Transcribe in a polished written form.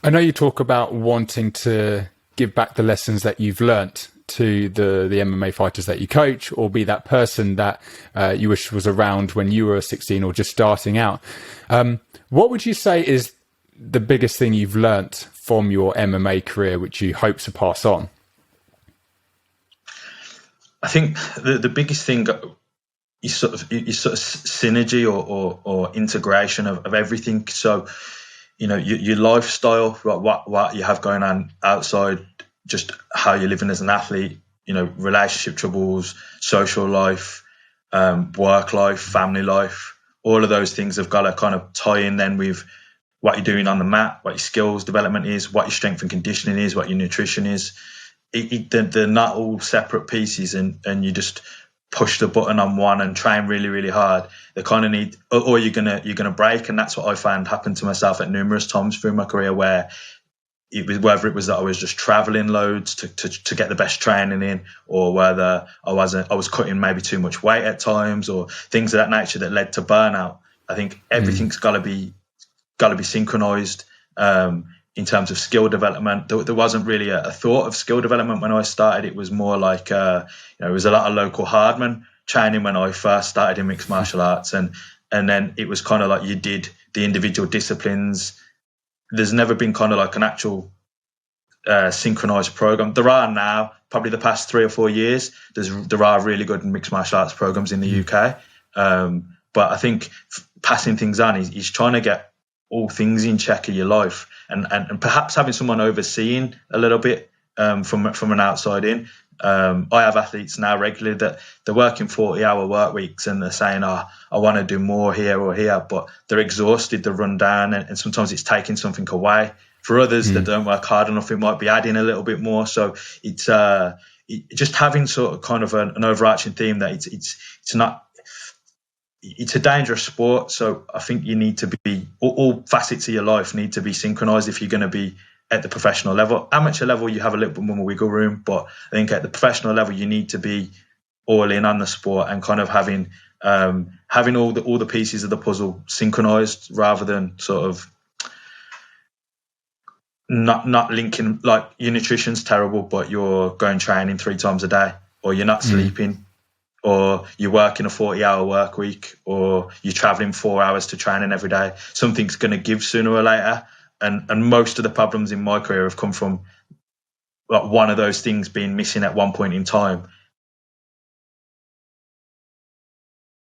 I know you talk about wanting to give back the lessons that you've learnt to the MMA fighters that you coach, or be that person that you wish was around when you were 16 or just starting out. What would you say is the biggest thing you've learnt from your MMA career, which you hope to pass on? I think the biggest thing is sort of synergy or integration of everything. So your lifestyle, what you have going on outside, just how you're living as an athlete, relationship troubles, social life, work life, family life, all of those things have got to kind of tie in then with what you're doing on the mat, what your skills development is, what your strength and conditioning is, what your nutrition is. They're not all separate pieces, and you just push the button on one and train really, really hard. They kind of need, or you're gonna break, and that's what I found happened to myself at numerous times through my career, where it was, whether it was that I was just traveling loads to get the best training in, or whether I was cutting maybe too much weight at times, or things of that nature that led to burnout. I think everything's got to be synchronized in terms of skill development. There wasn't really a thought of skill development when I started. It was more like it was a lot of local hardman training when I first started in mixed martial arts, and then it was kind of like you did the individual disciplines. There's never been kind of like an actual synchronized program. There are now, probably the past 3 or 4 years. There are really good mixed martial arts programs in the UK, but I think passing things on is trying to get all things in check of your life, and perhaps having someone overseeing a little bit from an outside in. I have athletes now regularly that they're working 40-hour work weeks, and they're saying, "Oh, I want to do more here or here," but they're exhausted, they're run down, and sometimes it's taking something away. For others that don't work hard enough, it might be adding a little bit more. So it's just having sort of kind of an overarching theme that it's not. It's a dangerous sport, so I think you need to be all facets of your life need to be synchronized if you're going to be at the professional level. Amateur level, you have a little bit more wiggle room, but I think at the professional level, you need to be all in on the sport and kind of having all the pieces of the puzzle synchronized, rather than sort of not linking. Like, your nutrition's terrible, but you're going training 3 times a day, or you're not sleeping, or you're working a 40-hour work week, or you're traveling 4 hours to training every day. Something's going to give sooner or later. And most of the problems in my career have come from like one of those things being missing at one point in time.